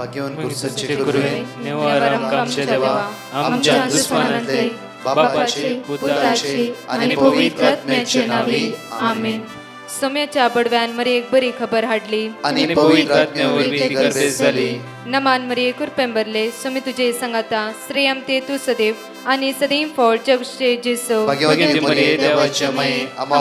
भाग्यवान कुर्सचे गुरुवे निवारम आमचे देवा आमच्या दुश्मनांतले बापाचे पुत्राचे आणि पवित्र आत्म्याचे नावे आमेन. सोम्याच्या बडव्यान मरी एक बरी खबर हाडली आणि पवित्र आत्म्यावर ती गर्भेस झाली. नमान मरी कुरपेंबरले सोमी तुझे संगाता श्रेयम ते तू सदैव आणि सदैव फळ जगचे जेसो. भाग्यवती मरिये देवाची माय आम्हा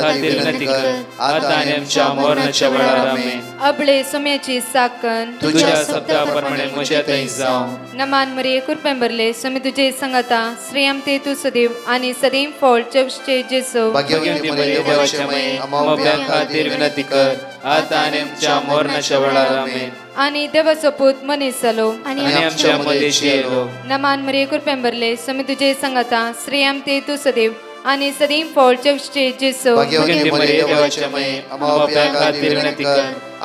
खातीर विनंती कर आता आणि आमच्या मरणाच्या वेळार आमेन. अबळे सोम्याची साकन तुझ्या शब्दाप्रमाणे म्हज्या थंय जावं. नमान मरी कुरपेंबरले सोमी तुझे संगाता श्रेयम ते तू सदैव आणि सदैव फळ जगचे जेसो. भाग्यवती मरिये देवाची माय आम्हा खातीर विनंती कर आता आणि आमच्या मरणाच्या वेळार आमेन. आणि देवाचो पूत मनीस जालो आणि आमच्या मदेशी येलो. नमान मरी कुरपेंबरले सोमी तुझे संगाता श्रेयम ते तू सदैव आणि सदैव फळ जगचे जेसो. भाग्यवती मरिये देवाची माय आम्हा खातीर विनंती कर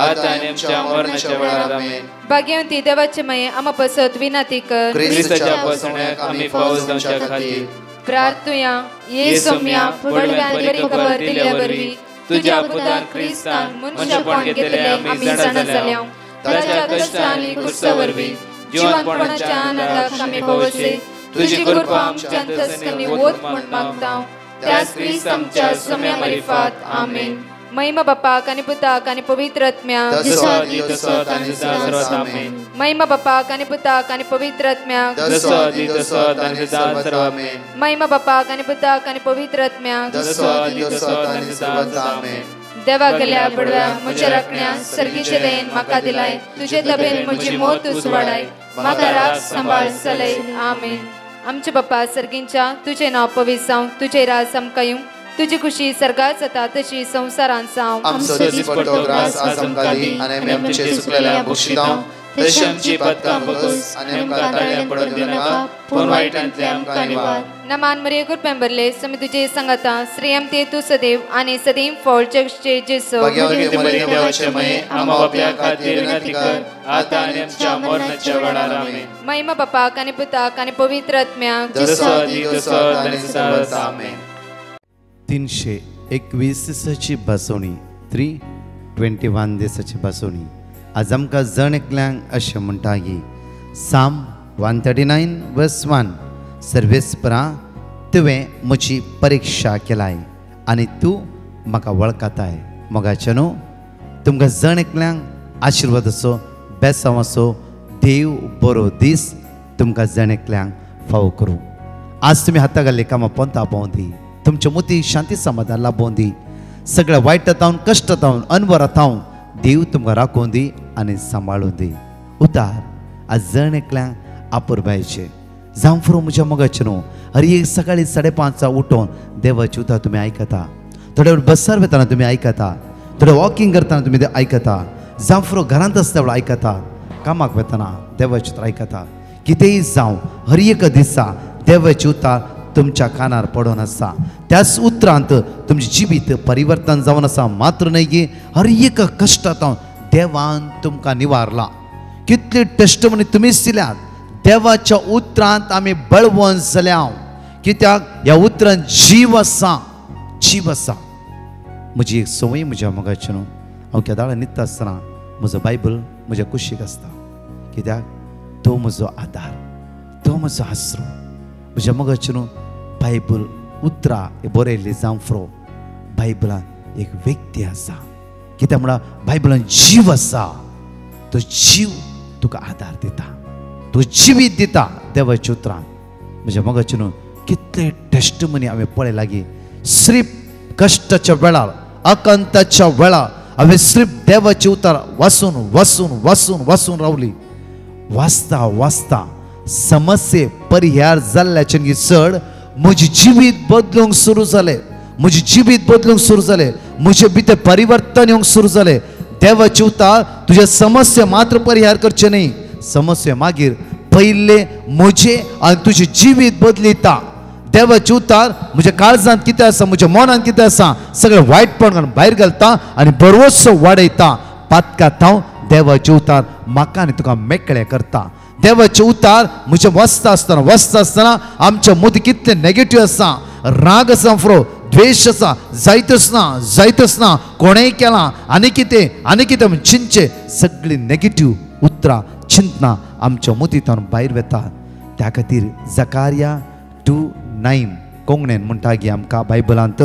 आता आणि आमच्या मरणाच्या वेळार आमेन. भाग्यवती देवाचे माये आम्हा पसत विनंती कर ख्रिस्ताच्या पासण्याक आम्ही पावस जावच्या खातीर प्रार्थुया. ये सोम्या बडव्यान बरी खबर दिल्या वरवी तुझ्या पुतान ख्रिस्तान मनुष्यपण घेतले आम्ही जाणा जाल्या. ताच्या कष्टांनी कुर्सावरवी जीवनपणाच्या आनंदाक आम्ही पावसे. तुझी कृपा आमच्या अंतस्करणी वोत म्हण मागता त्याच ख्रिस्त आमच्या सोम्या मरिफात आमेन. महिमा बापाक आणि पुताक आणि पवित्र आत्म्याक महिमा बापाक आणि पुताक आणि पवित्र आत्म्याक महिमा बापाक आणि पुताक आणि पवित्र आत्म्याक देवा गेल्या बडव्या म्हज्या राखण्या सर्गीचे देन म्हाका दिलाय. तुझे तबेन म्हजी मोत तूं वाडाय म्हाका राख सांबाळ चलय आमेन. आमचे बाप्पा सर्गींच्या तुझे नाव पवित्र जावं तुझे राज आमकां येवं तुझी खुशी सर्गात जाता तशी संसारांत जावं. आमचो दिसपट्टो ग्रास आज आमकां दी आनी आमी आमचे सुकलेल्या बक्षितां तशी आमची पातकां बगस आनी आमकां ताळ्यां पडूंक दिनाका पूण वायटांतले आमकां निवार. नमान मरिये कुरपेंबरले सोमी तुझे संगाता श्रेयम ते तू सदैव आणि सदैव फळ जगचे जेसो. भाग्यवती मरिये देवाची माय आम्हा बापया खातीर विनंती कर आता आनी आमच्या मरणाच्या वेळार आमेन. महिमा बापाक आणि पुताक आणि पवित्र आत्म्याक आमेन. 321 दिसाची बसवणी 321 दिसाची बसवणी. आज आमकां जण एकल्यांक अशें म्हणटा की साम 139 वर्स 1 सर्वेस्परा तुवें म्हजी परीक्षा केलाय आनी तूं म्हाका वळखताय. मोगाचे न्हू तुमकां जण एकल्यांक आशिर्वाद असो बेसांव असो देव बरो दीस तुमकां जण एकल्यांक फावो करूं. आज तुमी हाता घाल्ले कामां पंता पावोवन तुमच्या मुती शांती समाधान लाभोवन दी. सगळ्या वायटांतावन कश्टांतावन अनवरांतावन देव तुमकां राखून दी आनी सांबाळून दी. उतार आज जण एकल्यांक आपुरबायचे जावं फुरो म्हज्या मोगाचे न्हू हर एक सकाळी 5:30 उठोवन देवाची उतार तुमी आयकता. थोडे वेळ बसार वेताना तुमी आयकता. थोडे वॉकिंग करतना तुमी आयकता. जावं फुरो घरांत आसता वेळा आयकता. कामाक वेताना देवाची उतार आयकता. कितेंय जावं हर एक दिसा देवाची उतार तुमच्या कानार पडून आसा. त्याच उतरांत तुमचें जिवीत परिवर्तन जावन आसा. मात्र न्हय की हर एक कश्टांत देवान तुमकां निवारला. कितले टेस्टमनी तुमीच दिल्यात. देवाच्या उतरांत आमी बळवंत जाल्या कित्याक ह्या उतरांत जीव आसा. जीव आसा. म्हजी एक संवय म्हज्या मोगाची न्हू हांव केदाळ न्हिदता आसतना म्हजो बायबल म्हज्या कुशीक आसता. कित्याक तो म्हजो आदार तो म्हजो आसरो. म्हज्या मोगाची न्हू बायबल उतरां हे बरयल्ली जावं फुरो बायबलान एक व्यक्ती आसा. कित्याक म्हळ्यार बायबलान जीव आसा. तो जीव तुका आदार दिता. तो जिवीत दिता देवाच्या उतरांत. म्हज्या मोगाची न्हू कितले टेस्टमनी हांवें पळयला की सिर्फ कश्टाच्या वेळार अकंताच्या वेळार हांवें सिर्फ देवाची उतार वाचून वाचून वाचून वाचून रावली. वाचता वाचता समस्ये परिहार जाल्ल्याच्यान चड म्हजें जिवीत बदलूंक सुरू जालें. म्हजें जिवीत बदलूंक सुरू जालें. म्हजे भितर परिवर्तन येवंक सुरू जालें. देवाची उतार तुजे समस्या मात्र परिहार करचे न्ही. समस्या मागीर पयले म्हजे आनी तुजें जिवीत बदलिता. देवाची उतार म्हज्या काळजांत कितें आसा म्हज्या मनांत कितें आसा सगळें वायटपण भायर घालता आनी बरोसो वाडयता. पातकांत हांव देवाची उतार म्हाका आनी तुका मेकळें करता. देवाचे उतार म्हजे वाचता आसतना आमच्या मदीं कितले नेगेटिव्ह आसा. राग आसा फुरो द्वेष आसा जायतच ना कोणेंय केलां आनी कितें चिंचे सगळीं नेगेटिव्ह उतरां चिंतना आमच्या मुतींतून भायर वेता. त्या खातीर जकार्या 2:9 कोंकणीन म्हणटा की आमकां बायबलांत,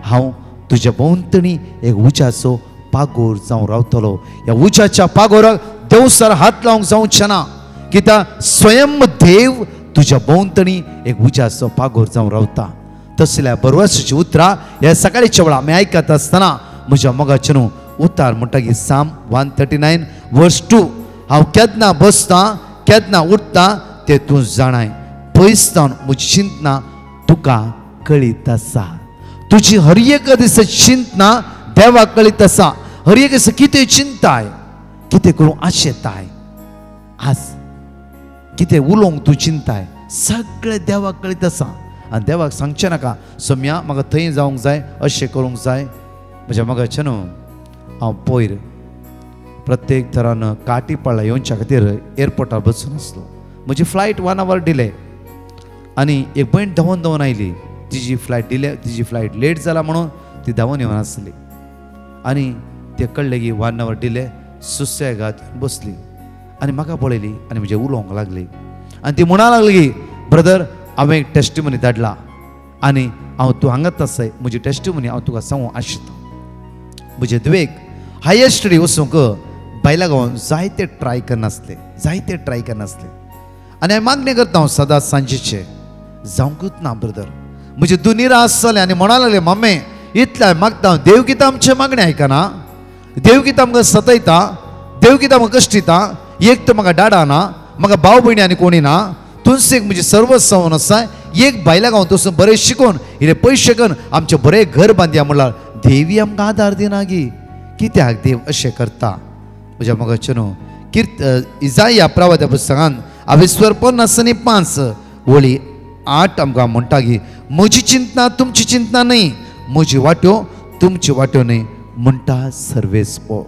हांव तुज्या भोंवतणी एक उज्याचो पागोर जावन रावतलो. ह्या उज्याच्या पागोराक देवसर हात लावंक जावचें ना, कित्याक स्वयं देव तुज्या भोंवतणी एक उज्याचो पागोर जावन रावता. तसल्या बरवसाची उतरां ह्या सकाळीच्या वेळा आमी आयकत आसतना म्हज्या मोगाचें न्हू उतार म्हणटा की साम 139:2 हांव केन्ना बसतां केन्ना उठतां तें तूं जाणाय. पयसतावन म्हजी चिंतना तुका कळीत आसा. तुजी हर एक दीस चिंतना देवाक कळीत आसा. हर एक दीस कितें चिंताय, कितें करूं आशेताय, आज कितें उलोवंक तूं चिंताय, सगळें देवाक कळीत आसा. आनी देवाक सांगचें नाका सोम्या म्हाका थंय जावंक जाय, अशें करूंक जाय. म्हज्या मोगाचें न्हू हांव पयर प्रत्येक तरान काटीपाळा येवच्या खातीर एअरपोर्टार बसून आसलो. म्हजी फ्लायट 1 hour डिले आनी एक भयण धांवन आयली. तिजी फ्लायट लेट जाला म्हणून ती धांवन येवन आसली आनी ते कळ्ळें की 1 hour डिले. सुसेगाद बसली आनी म्हाका पळयली आनी म्हजें उलोवंक लागली आनी ती म्हणूंक लागली की ब्रदर हांवें एक टेस्टिमनी धाडला आनी हांव तूं हांगाच आसाय. म्हजी टेस्टिमनी हांव तुका सांगूंक आशिता. म्हजे दुवेक हायर स्टडी वचूंक भायल्या गांवांत जायते ट्राय करनासले आनी हांवें मागणी करता हांव सदांच सांजेचे जावंकूच ना ब्रदर. म्हजे दुनिरास जालें आनी म्हणूंक लागलें मम्मे इतलें मागता हांव, देव कितें आमचे मागणी आयकना, देव कितें आमकां सतयता, देव कितें आमकां कश्टिता. एक तर म्हाका डाडा ना, म्हाका भाव भयणी आनी कोणी ना, तुमच एक म्हणजे सर्वस्व आसा. एक भायल्या गांवांत वचून बरें शिकून इल्ले पयशे करून आमचें बरें घर बांदया म्हणल्यार देवी आमकां आदार दिना गी. कित्याक देव अशें करता. म्हज्या मोगाचें न्हू इजाया प्रवाद्या पुस्तकांत 5:5 आमकां म्हणटा की म्हजी चिंतना तुमची चिंतना न्ही, म्हजी वाट्यो तुमची वाट्यो न्ही म्हणटा सर्वेस्पो.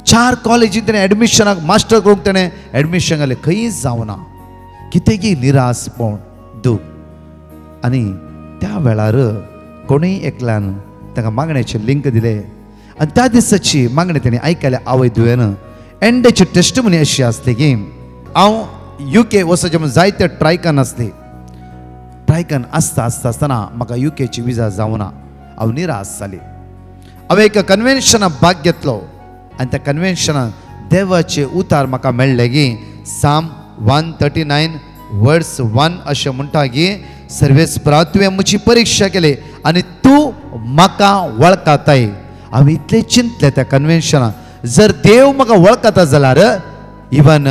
4 कॉलेजींत ताणें एडमिशनाक मास्टर करूंक ताणें एडमिशन घालें, खंयच जावना. कितें की निरासपण दूख. आनी त्या वेळार कोणूय एकल्यान ताका मागण्याचें लिंक दिलें आनी त्या दिसाची मागणी ताणें आयकल्या आवय दुयेन. एंडेची टेस्टिमनी अशी आसली की हांव UK वचचें म्हूण जायते ट्राय करून आसतना म्हाका UKची विजा जावना. हांव निराश जाली. हांवें एका कन्वेन्शनाक भाग घेतलो आनी त्या कन्वेन्शनान देवाचे उतार म्हाका मेळ्ळे की साम 139:1 अशें म्हणटा की सर्वेस्परा तुवें म्हजी परीक्षा केली आनी तूं म्हाका वळखताय. हांवें इतलें चिंतलें त्या कन्वेन्शनान, जर देव म्हाका वळखता जाल्यार इवन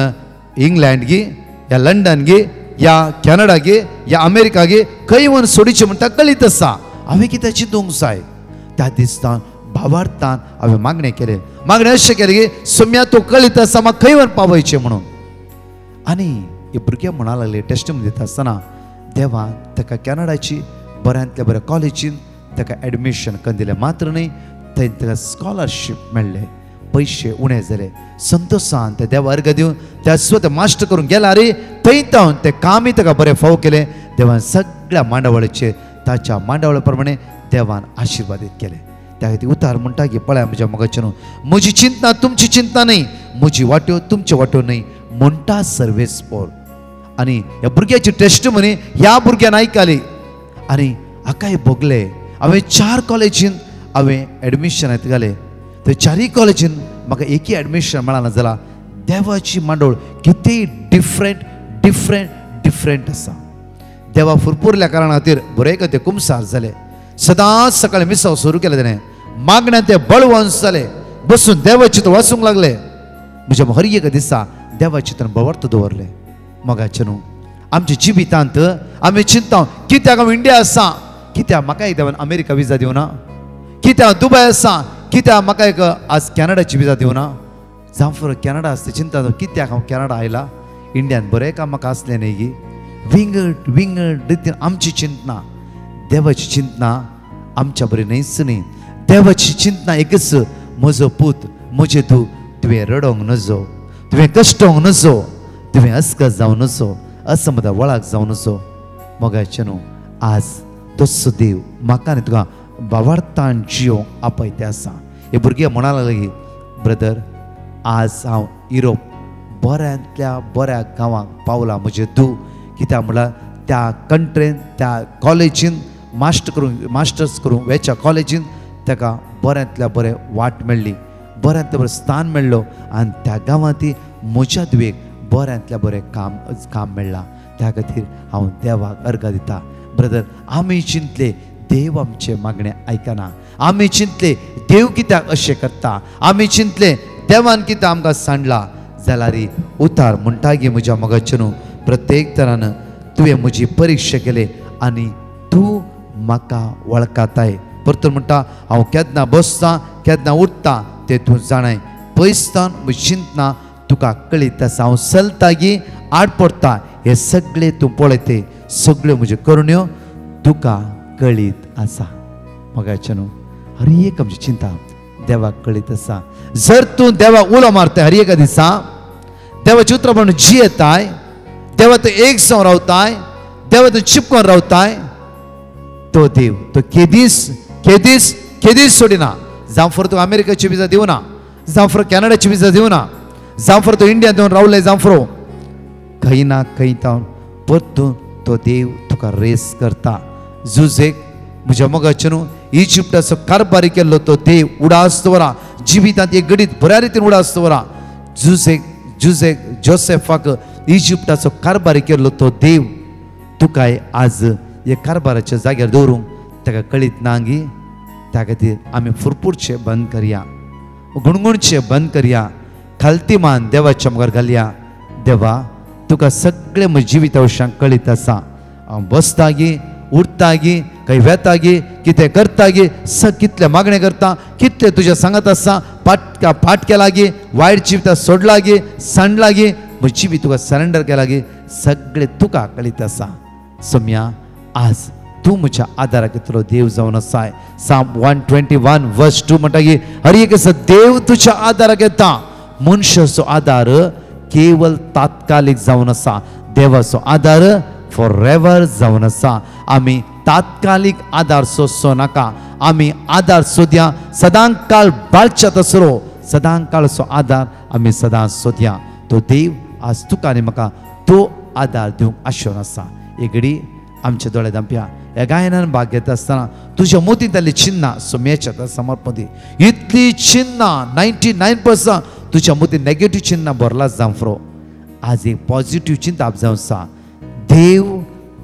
इंग्लंड गी या लंडन गी या कॅनडा गी या अमेरिका गी खंय व्हरून सोडीचें म्हणटा कळीत आसा. हांवें कितें चिंतूंक जाय. त्या दिसतान भावार्थान हांवें मागणें केलें. मागणें अशें केलें की सोम्या तूं कळीत आसा म्हाका खंय व्हरून पावयचें म्हणून. आनी हे भुरगे म्हणूंक लागले टेस्टिमनी दिता आसतना देवान ताका कॅनडाची बऱ्यांतल्या बऱ्या कॉलेजीन ताका एडमिशन करून दिलें. मात्र न्ही थंय ताका स्कॉलरशीप मेळ्ळें. पयशे उणे जाले. संतोशान ते देवा अर्घ दिवन त्या स्वता मास्टर करून गेला रे. थंय तावन तें कामूय ताका बरें फाव केलें. देवान सगळ्या मांडावळीचेर ताच्या मांडावळी प्रमाणे देवान आशिर्वादीत केलें. त्या खातीर उतार म्हणटा की पळय म्हज्या मोगाचें न्हू म्हजी चिंतना तुमची चिंता न्ही, म्हजी वाट्यो तुमच्यो वाट्यो न्ही म्हणटा सर्वेस्पोर. आनी ह्या भुरग्याची टेस्टिमनी ह्या भुरग्यान आयकली आनी हाकाय भोगलें. हांवें 4 कॉलेजीन हांवें एडमिशन घालें. थंय 4 कॉलेजीन म्हाका एकूय एडमिशन मेळना जाल्यार देवाची मांडोळ कितेंय डिफरंट आसा. देवा फुरपुरल्या कारणा खातीर बरें कते कुमसार जाले. सदांच सकाळीं मिसाव सुरू केलें ताणें. मागण्यान ते बळवंश जाले. बसून देवाचें चित्र वाचूंक लागले. म्हज्या हर एक दिसा देवाचें चित्र बवर्त दवरलें. मोगाचें न्हू आमच्या जिवितांत आमी चिंता कित्याक हांव इंडिया आसा, कित्याक म्हाका एक देवान अमेरिका विजा दिवना, कित्याक दुबय आसा, कित्याक म्हाका एक आज कॅनडाची विजा दिवना. जावं फुडें कॅनडा आसता चिंता कित्याक हांव कॅनडा आयला, इंडियान बरें काम म्हाका असलें न्ही गी. विंगड रितीन आमची चिंतना देवाची चिंतना आमच्या बरी न्हयच न्ही. देवाची चिंतना एकच म्हजो पूत म्हजें तूं तुवें रडोंक नजो, तुवें कश्टोंक नजो, तुवें अस्कस जावं नजो, असमता वळाक जावं नजो. मोगाचें न्हू आज तसो देव म्हाका आनी तुका भावार्थान जियोंक आपयते आसा. हे भुरगे म्हणूंक लागले की ब्रदर आज हांव युरोप बऱ्यांतल्या बऱ्या गांवांक पावला म्हजें दूं. कित्याक म्हळ्यार त्या कंट्रेन त्या कॉलेजीन मास्टर्स करूंक वेच्या कॉलेजीन ताका बऱ्यांतल्या बरें वाट मेळ्ळी, बऱ्यांतल्या बरें स्थान मेळ्ळो आनी त्या गांवांत ती म्हज्या दुवेक बऱ्यांतल्या बरें काम मेळ्ळां. त्या खातीर हांव देवाक अर्घ दिता. ब्रदर, आमी चिंतले देव आमचे मागणें आयकना, आमी चिंतले देव कित्याक अशें करता, आमी चिंतले देवान कित्याक आमकां सांडला जाल्यार उतार म्हणटा गे म्हज्या मोगाचे न्हू, प्रत्येक तरान तुवें म्हजी परिक्षा केले आनी तूं म्हाका वळखताय. परतून म्हणटा हांव केन्ना बसतां केन्ना उठता तें तूं जाणाय. पयसतान म्हजी चिंतना तुका कळीत आसा. हांव चलता गी आड पडटा हे सगळे तूं पळयते, सगळ्यो म्हज्यो करुण्यो तुका कळीत आसा. मोगाचे न्हू, हर एक आमची चिंता देवाक कळीत आसा. जर तूं देवाक उलो मारताय हर एका दिसा, देवाचे उतर म्हणून जियेताय, देवा तूं एक जावन रावताय, देवा तूं चिपकून रावताय, तो देव तो केदीस सोडिना. जावं फर तूं अमेरिकेची विजा दिवना, जावं फर कॅनडाची विजा दिवना, जावं फर तूं इंडियान येवन रावले, जावं फरो खंय ना खंय जावन परतून तो देव तुका रेस करता. जुजेक म्हज्या मोगाचे न्हू इजिप्टाचो कारभारी केल्लो तो देव उडास दवरा, जिवितांत एक घडीत बऱ्या रितीन उडास दवरा. जुजेक जोसेफाक इजिप्टाचो कारभारी केल्लो तो देव तुकाय आज हे कारभाराच्या जाग्यार दवरूंक ताका कळीत ना गी. त्या खातीर आमी फुरफुरचे बंद करया, गुणगुणचे बंद करया, खालती मान देवाच्या मुखार घालया. देवा तुका सगळे म्हज्या जिविताविशयांक कळीत आसा. हांव बसता गी उठता गी खंय वेता गी कितें करता गी कितले मागणें करता, कितले तुज्या सांगत आसा, पाठ केला गी, वायट जिवितां सोडला गी, सांडला गी, म्हजी जिवीत तुका सरेंडर केला गी, सगळे तुका कळीत आसा. सोम्या आज तूं म्हज्या आदाराक इतलो देव जावन आसाय. साम 121:2 म्हणटा की हर एक दिसा देव तुज्या आदाराक येता. मनशाचो आदार केवल तात्कालिक जावन आसा, देवाचो आदार फॉर एवर जावन आसा. आमी तात्कालिक आदार सोदचो नाका, आमी आदार सोदया सदां काळ बाळच्या तसरो, सदां काळचो आदार आमी सदां सोदया. तो देव आज तुका आनी म्हाका तो आदार दिवंक आशेवन आसा. एक घडी आमचे दोळे धांपया. ह्या गायनान भाग घेता आसतना तुज्या मोतींतली चिन्नां सोम्याच्या समर्पण दी. इतली चिन्नां 99% तुज्या मोतीन नेगेटिव्ह चिन्नां भरला जावं फरो. आज एक पॉझिटिव्ह चिंता जावं आसा. देव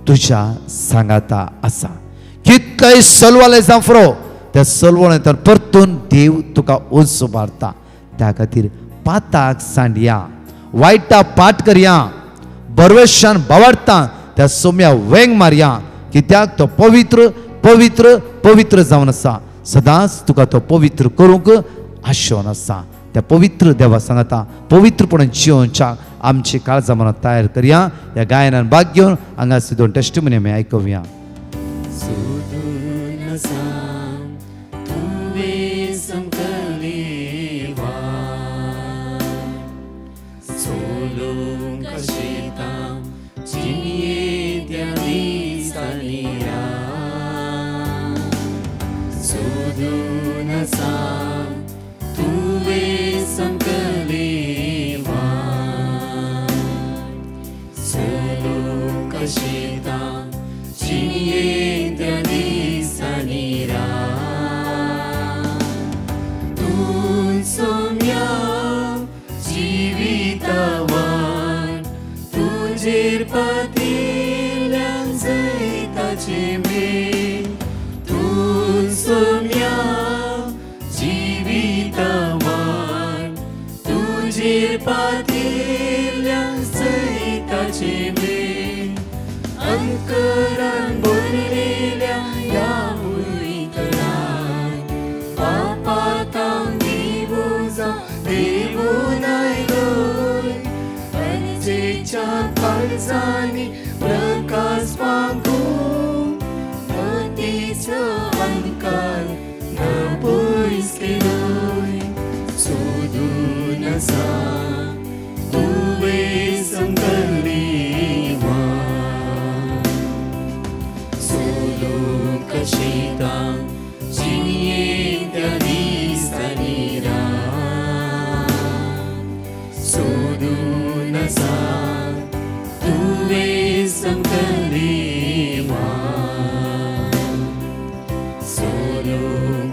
तुज्या सांगाता आसा. कितलेंय सलवालें जावं फरो, त्या सलवळेंतल्यान परतून देव तुका उंच उबारता. त्या खातीर पाताक सांडया, वायटा पाठ करया, बरवेशान बावाडटा त्या सोम्या वेंग मारया. कित्याक तो पवित्र पवित्र पवित्र जावन आसा. सदांच तुका तो पवित्र करूंक आशेवन आसा. त्या पवित्र देवा सांगता पवित्रपणान जिवनच्या आमची काळजां मनां तयार करया. ह्या गायनान भाग घेवन हांगासर 2 टेस्टिमनी आमी आयकुया. Sodu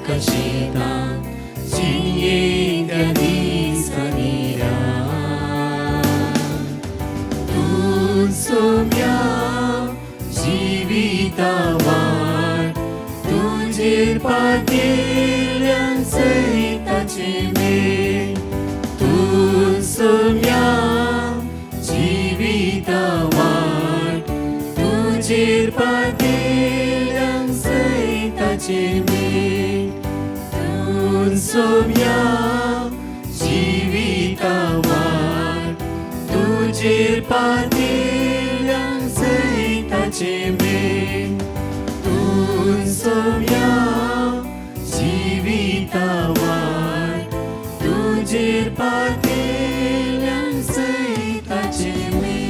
कशेता जिये दिसनीरा तू सोम्या जिविता वाट तुझेर पातेल्यान सैताचे मेळ तू सोम्या जिविता वाट तुझेर पातेल्यान सैताचे मेळ तू सोम्या जिविता वाट तुझेर पातेल्यान सैताचे मेळ तू सोम्या जिविता वाट तुझेर पातेल्यान सैताचे मेळ.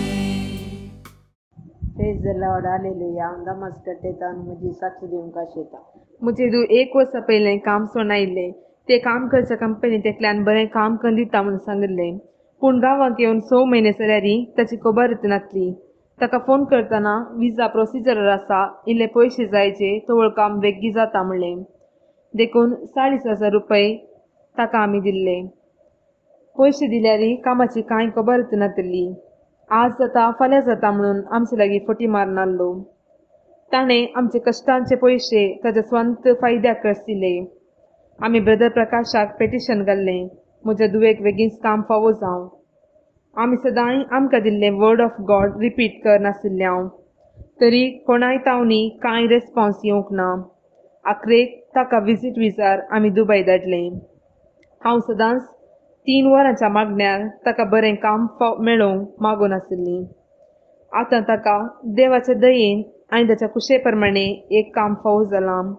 Praise the lord, hallelujah. नमस्कार तेतान म्हजी साक्षी दिवंक आशेता. मुझे 1 वर्सा पयलें काम सोडून आयिल्लें. ते काम करच्या कंपनी तेकल्यान बरें काम करून दिता म्हणून सांगिल्लें. पूण गांवांत येवन 6 म्हयने जाल्यारी ताची खबर नासली. ताका फोन करतना विजा प्रोसिजर आसा, इल्ले पयशे जायचे, तवळ काम बेगी जाता म्हणलें. देखून 40,000 रुपये ताका आमी दिल्ले. पयशे दिल्यारी कामाची कांय खबर नासली. आज जाता फाल्यां जाता म्हणून आमचे लागीं फटी मारून आसलो. ताणें आमचे कश्टांचे पयशे ताच्या स्वंत फायद्याक खर्च दिले. आमी ब्रदर प्रकाशाक पेटिशन घाल्लें, म्हज्या दुवेक बेगीन काम फावो जावं. आमी सदांय आमकां दिल्लें वर्ड ऑफ गॉड रिपीट करनाशिल्ल्यान तरी कोणाय तावनी कांय रेस्पॉन्स येवंक ना. आखरेक ताका विजीट विजार आमी दुबय धाडलें. हांव सदांच 3 वरांच्या मागण्यार ताका बरें काम मेळोवंक मागून आशिल्ली. आतां ताका देवाच्या दयेन आनी ताच्या कुशे प्रमाणे एक काम फावो जालां.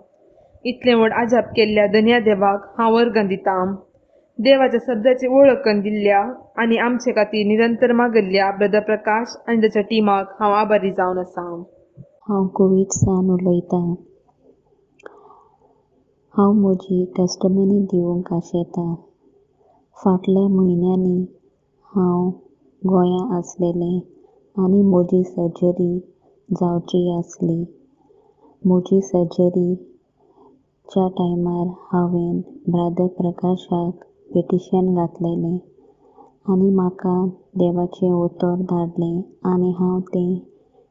इतलें व्हड आजाप केल्ल्या धन्या देवाक हांव वर्गां दितां. देवाच्या शब्दाची वळख करून दिल्ल्या आनी आमचे खातीर निरंतर मागल्ल्या ब्रदर प्रकाश आनी ताच्या टिमाक हांव आभारी जावन आसा. हांव कोवीड सान उलयतां. हांव म्हजी टेस्टमनी दिवंक आशेतां. फाटल्या म्हयन्यांनी हांव गोंयांत आसलेलें आनी म्हजी सर्जरी जावची आसली. म्हजी सर्जरीच्या टायमार हांवें ब्रदर प्रकाशाक पेटिशन घातलेलें आनी म्हाका देवाचें उतर धाडलें आनी हांव तें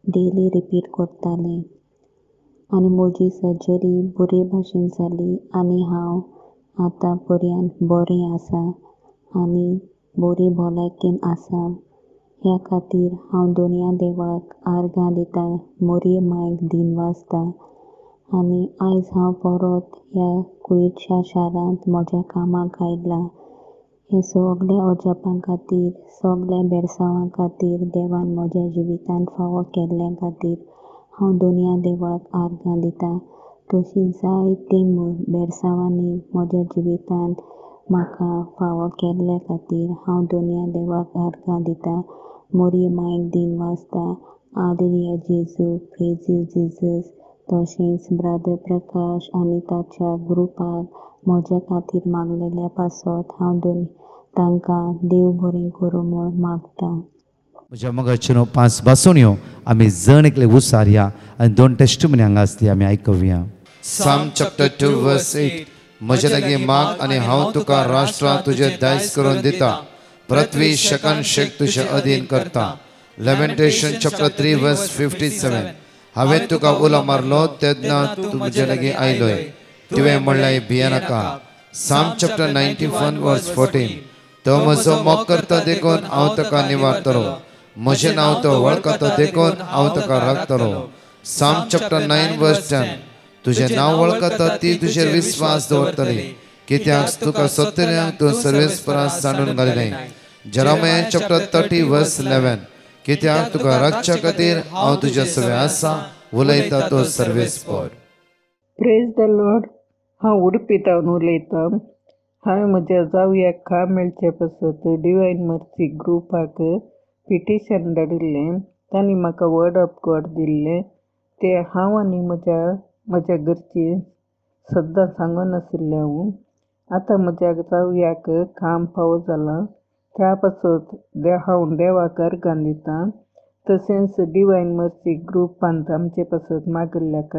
डेली रिपीट करतालें. आनी म्हजी सर्जरी बरे भाशेन जाली आनी हांव आतां पर्यंत बरें आसा आनी बरी भलायकेन आसा. ह्या खातीर हांव दोनया देवाक आर्गां दितां, मोरये मायक दिन वाजता. आनी आयज हांव परत ह्या कुयेच्या शारांत म्हज्या कामाक आयलां. हे सगल्या अजापां खातीर, सगल्या बेडसांवां खातीर देवान म्हज्या जिवितान फावो केल्ल्या खातीर हांव दोनया देवाक आर्गां दितां. तशीं जायतीं बेडसांवांनी म्हज्या जिवितान म्हाका फावो केल्ल्या खातीर हांव दोनया देवाक आर्गां दितां. मोरये मायक दिन वाजता. हालेलुया जेजू, प्रेज यू जेजस. तशेंच ब्रदर प्रकाश आनी ताच्या ग्रुपाक म्हज्या खातीर मागलेल्या पासत हांव तांकां देव बरें करूं म्हूण मागतां. म्हज्या मोगाच्यो 5 बासोण्यो आमी जण एकले उसारया आनी 2 टेस्टिमनी हांगा आसली आमी आयकुया. Psalm chapter 2 verse 8. म्हजे लागीं माग आनी हांव तुका राष्ट्रां तुजे दायज करून दिता. पृथ्वी शकन शेक तुजे अधीन करता. Lamentation chapter 3 verse 57. हांवें तुका उलो मारलो तेन्ना तूं म्हजे लागीं आयलोय. तुवें म्हणलें भियेनाका. Psalm chapter 91 verse 14. तो म्हजो मोग करता देखून हांव ताका निवारतलो. म्हजें नांव तो वळखता देखून हांव ताका राखतलो. Psalm chapter 9 verse 10. तुजें नांव वळखता ती तुजेर विस्वास दवरतली. कित्याक तुका सत्तऱ्यांक तूं सर्वेस्परांत सांडून घालिलें. Jeremiah chapter 30 verse 11. कित्याक तुका राखच्या खातीर हांव तुज्या सवे आसा, उलयता तो सर्वेस्पर. Praise the Lord. हांव उडुपीतावन उलयतां. हांवें म्हज्या जावयाक काम मेळचे पासत डिवायन मर्सी ग्रुपाक पिटिशन धाडिल्लें. तांणी म्हाका वर्ड ऑफ गॉड दिल्लें. तें हांव आनी म्हज्या घरचीं सद्दां सांगनाशिल्लें हांव. आतां म्हज्या जावयाक काम फावो जालां. त्या पासत हांव देवाक अर्गां दितां. तशेंच डिवायन मर्सी ग्रुपांत आमचे पासत मागिल्ल्याक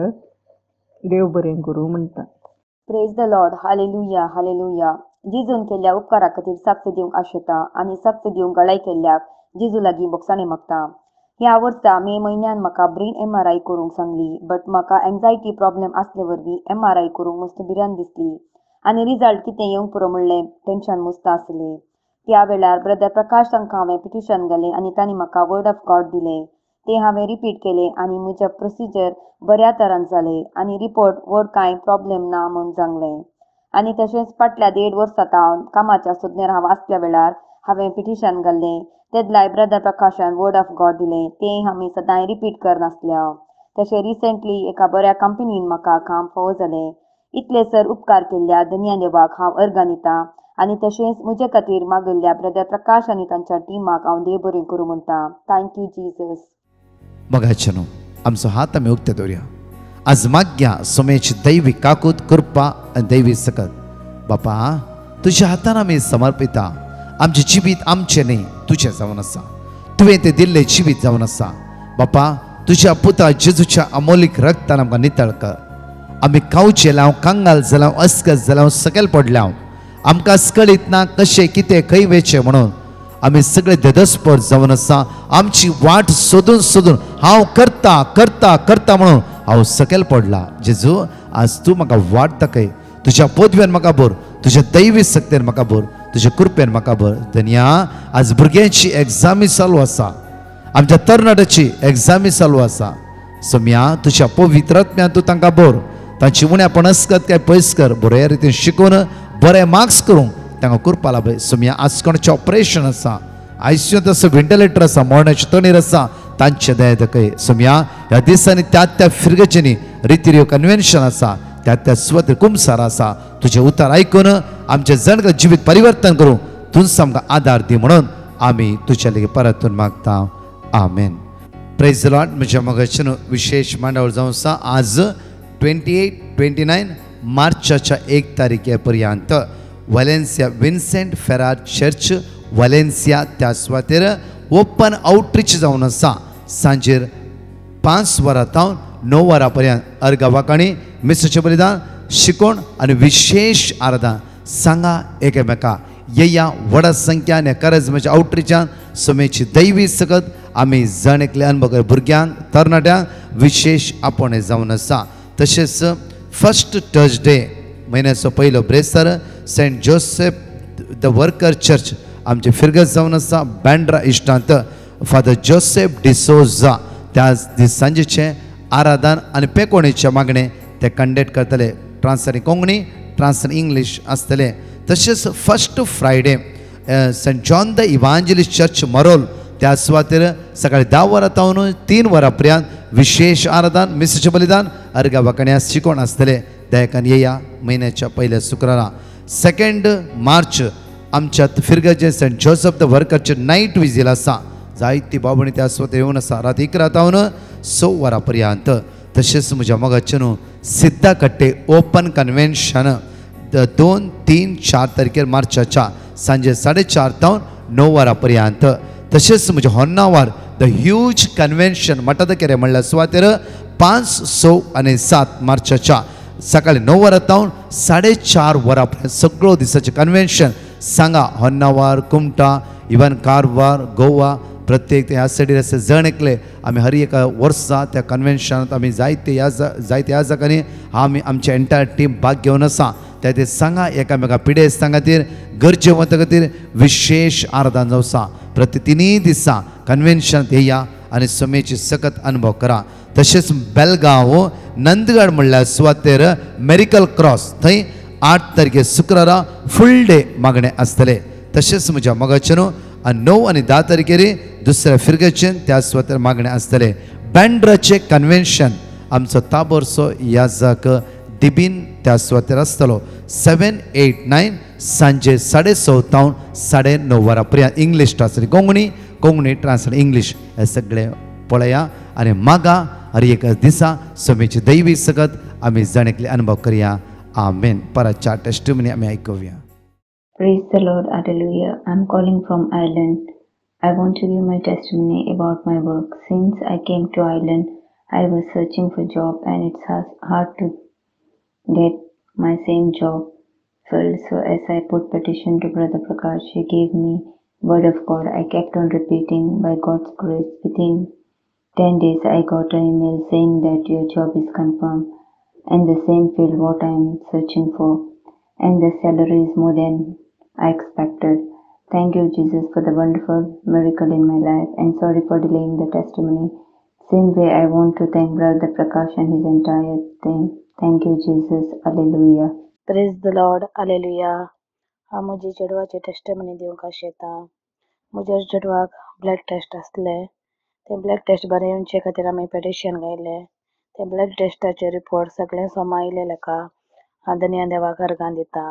देव बरें करूं म्हणटा. Praise the lord. Hallelujah hallelujah. जिजून केल्ल्या उपकारा खातीर साक्ष दिवंक आशेता आनी साक्ष दिवंक गळाय केल्ल्याक जिजू लागीं बोगसाणें मागता. ह्या वर्सा मे म्हयन्यान म्हाका ब्रेन MRI करूंक सांगली, बट म्हाका एन्झायटी प्रॉब्लेम आसले वरवीं MRI करूंक मस्त भिरांत दिसली आनी रिजल्ट कितें येवंक पुरो म्हणलें टेन्शन मस्त आसलें. त्या वेळार ब्रदर प्रकाश तांकां हांवें पिटिशन घालें आनी तांणी म्हाका वर्ड ऑफ गॉड दिलें. ते हांवें रिपीट केलें आनी म्हजें प्रोसिजर बऱ्या तरान जालें आनी रिपोर्ट व्हड कांय प्रॉब्लेम ना म्हूण सांगलें. आनी तशेंच फाटल्या 1.5 वर्सां हांव कामाच्या सोदण्यार हांव आसल्या वेळार हांवें पिटिशन घाल्लें. तेदलाय ब्रदर प्रकाशान वर्ड ऑफ गॉड दिलें, तें आमी सदांय रिपीट करनासल्या. तशें रिसेंटली एका बऱ्या कंपनीन म्हाका काम फावो जालें. इतले सर उपकार केल्ल्या धन्य देवाक हांव अर्गां दितां आनी तशेंच म्हजे खातीर मागिल्ल्या ब्रदर प्रकाश आनी तांच्या टिमाक हांव देव बरें करूं म्हणटा. Thank you Jesus. मोगाचेनो आमचो हात आमी उक्ते दवरया. आज माग्या सोमेची दैवी काकूत कृपा आनी दैवी सकत. बापा तुज्या हातान आमी समर्पिता. आमचें जिवीत आमचें न्ही तुजें जावन आसा. तुवें तें दिल्लें जिवीत जावन आसा. बापा तुज्या पुता जेजूच्या अमोलीक रक्तान आमकां नितळ कर. आमी खावचे लाव कांगाल जालां अस्कस जालां सकयल पडल्या आमकां अस्कळीत ना कशें कितें खंय वेचें म्हणून आमी सगळे देदस्पद जावन आसा. आमची वाट सोदून सोदून हांव करता करता करता म्हणून हांव सकयल पडला. जेजू आज तूं म्हाका वाट दाखय. तुज्या पदव्यान म्हाका भर, तुज्या दैवी सक्तेन म्हाका भर, तुज्या कृपेन म्हाका भर. धन्या आज भुरग्यांची एग्जामी चालू आसा, आमच्या तरणाट्याची एग्जामी चालू आसा. सोम्या तुज्या पवित्रात्म्यान तूं तांकां भर. तांची उण्यापण अस्कत काय पयस कर. बऱ्या रितीन शिकून बरे मार्क्स करूंक तांकां करपा लाभय. सोम्या आज कोणाचें ऑपरेशन आसा, ICUंत आसा, व्हेंटिलेटर आसा, मरणाची तणीर आसा, तांचे दया दाखय. सोम्या ह्या दिसांनी त्या फिरगेच्यांनी रिती कन्वेन्शन आसा, त्या स्वत कुमसार आसा. तुझे उतार ऐकून आमचे जण जिवीत परिवर्तन करूं तूंच आमकां आदार दी म्हणून आमी तुज्या लेगीत परतून मागता. आमेन. Praise the lord. म्हज्या मोगाचेन विशेष मांडावळ जावं आसा. आज 28-29 मार्चाच्या 1 तारखे पर्यंत वॅलेन्सिया विन्सेंट फेरार चर्च वॅलेन्सिया त्या सुवातेर ओपन आउटरीच जावन आसा. सांजेर 5 वरां तावन 9 वरां पर्यंत अर्गावाकाणी मिसाचें बलिदान शिकोण आनी विशेष आराधना. सांगा एकामेका येया व्हड संख्यान करजमेच्या आउटरीचान सोमेची दैवी सकत आमी जण एकले अनुभव भुरग्यांक तरणाट्यांक विशेष आपोवणें जावन आसा. तशेंच फर्स्ट थर्सडे म्हयन्याचो पयलो ब्रेस्तार Saint Joseph the Worker church आमचे फिरगत जावन आसा. बँड्रा इश्टांत फादर जोसेफ डिसोजा त्या दीस सांजेचे आराधन आनी पेकोणेचे मागणे ते कंडक्ट करतले. ट्रान्सलेट कोंकणी ट्रान्सलेट इंग्लीश आसतले. तशेंच first Friday Saint John the Evangelist church Marol त्या सुवातेर सकाळी 10 वरां तावन 3 वरां पर्यंत विशेष आराधन मिसाचें बलिदान अर्गा वाकण्या शिकोण आसतले. दयाकान येया म्हयन्याच्या पयल्या शुक्रारा. 2 मार्च आमच्या फिरगेचे सेंट जोसेफ द वर्करचे नायट विजील आसा. जायती बाबणी त्या सुवातेर येवन आसा. रात 11 तावन 6 वरां पर्यंत. तशेंच म्हज्या मोगाचे न्हू सिद्धा कट्टे ओपन कन्वेन्शन 2, 3, 4 तारखेर मार्चाच्या सांजे 4:30 तावन 9 वरां पर्यंत. तशेंच म्हज्या होन्नावर द ह्यूज कन्वेन्शन मटादकेरे म्हणल्या सुवातेर 5, 6 आनी 7 मार्चाच्या सकाळी 9 वरां तावन 4:30 वरां पर्यंत सगळो दिसाचें कन्वेन्शन. सांगा होन्नावर, कुमटा, इवन कारवार, गोवा प्रत्येक ह्या सायडीर आसा जण एकले आमी हर एका वर्सा त्या कन्वेन्शनांत आमी जायते ह्या जागांनी आमी आमचे एंटायर टीम भाग घेवन आसा. त्या खातीर सांगा एकामेका पिडेस्तां खातीर गरजेवंत खातीर विशेष आराधन जावं आसा. प्रति 3 दिसा कन्वेन्शनांत येया आनी सोमेची सकत अनुभव करा. तशेंच बेलगांव नंदगड म्हणल्यार सुवातेर मेरिकल क्रॉस थंय 8 तारखे शुक्रारा फूल डे मागणे आसतले. तशेंच म्हज्या मोगाचेनो 9 आनी 10 तारखेर दुसऱ्या फिरगेचे त्या सुवातेर मागणे आसतले. बँड्राचे कन्वेन्शन आमचो ताबोरचो याजक दिबीन त्या सुवातेर आसतलो. 7, 8, 9 सांजे 6:30 तावन 9:30 वरां पर्यंत. English translate Konkani translate English हे सगळे पळया आनी मागा. हर एक दिसा सोमेची दैवी सकत आमी जण एकले अनुभव करया. आमेन. परतच्या टेस्टिमनी आमी आयकुया. Praise the Lord, hallelujah. I'm calling from Ireland. I want to give my testimony about my work. Since I came to Ireland, I was searching for job and it's hard to get my same job filled. So as I put petition to Brother Prakash, he gave me word of God. I kept on repeating by God's grace. Within 10 days, I got an email saying that your job is confirmed and the same field what I am searching for, and the salary is more than I expected. Thank you, Jesus, for the wonderful miracle in my life, and sorry for delaying the testimony. Same way, I want to thank Brother Prakash and his entire team. Thank you, Jesus. Hallelujah. Praise the lord hallelujah. हांव म्हजी चेडवाची testimony दिवंक आशेता. म्हज्या चेडवाक blood taste आसले. ते blood taste बरें येवचे खातीर आमी पेटिशन गायले. ते ब्लड टेस्टाचे रिपोर्ट सगळे सोमा आयले लेका हांव धन्य देवाक अर्गां दिता.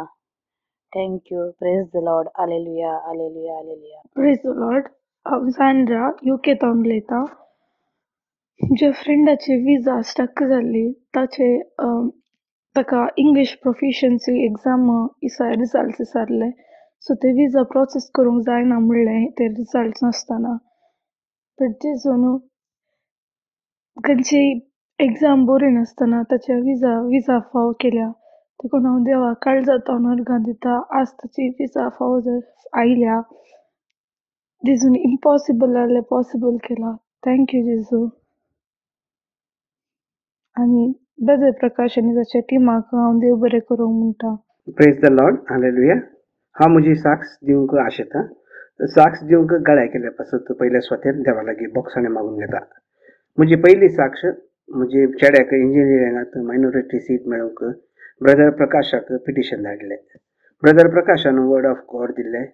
Thank you. Praise the lord hallelujah hallelujah hallelujah. Praise the Lord. हांव सांड्रा युकेतान उलयतां. म्हज्या फ्रेंडाची विजा स्टक जाल्ली. ताका इंग्लीश प्रोफिशियन्सी एग्जाम रिजल्ट्स विचारले. सो ते विजा प्रोसेस करूंक जायना म्हणलें ते रिजल्ट्स नासतना. बट जेजून खंयची एग्जाम बरी नासतना ताच्या विजा फावो केल्या. देखून हांव देवाक काळजांतल्यान अर्गां दिता. आज ताची विजा फावो आयल्या. जेजून इम्पॉसिबल आहलें पॉसिबल केला. थँक यू जेजू. आनी ब्रदर प्रकाश आनी ताच्या टिमाक हांव देव बरें करूंक म्हणटा. Praise the lord hallelujah. हांव म्हजी साक्स दिवंक आशेता. साक्स दिवंक गळ्या केल्या पासून पयल्या स्वतेर देवा लागीं बोक्साणें मागून घेता. म्हजी पयली साक्ष म्हजे चेड्याक इंजिनियरिंगांत मायनॉरिटी सीट मेळोवंक ब्रदर प्रकाशाक पिटिशन धाडलें. ब्रदर प्रकाशान वर्ड ऑफ गॉड दिल्लें.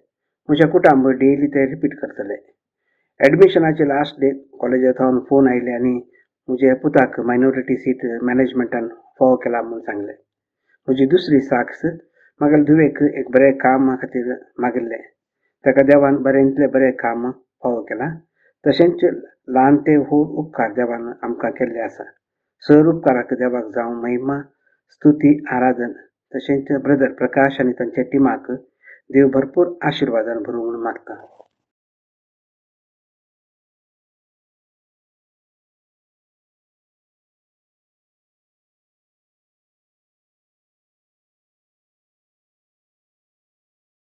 म्हज्या कुटांब डेली ते रिपीट करतले. एडमिशनाचे लास्ट डे कॉलेजांत फोन आयले आनी म्हज्या पुताक मायनॉरिटी सीट मॅनेजमेंटान फावो केला म्हूण सांगलें. म्हजी दुसरी साक्स म्हाका धुवेक एक बरें कामा खातीर मागिल्लें. ताका देवान बरेंतलें बरें काम फावो केलां. तशेंच ल्हान ते व्हड उपकार देवान आमकां केल्ले आसा. सर उपकाराक देवाक जावं महिमा स्तुती आराधन. तशेंच ब्रदर प्रकाश आनी तांच्या टिमाक देव भरपूर आशिर्वादान भरूंक मागता.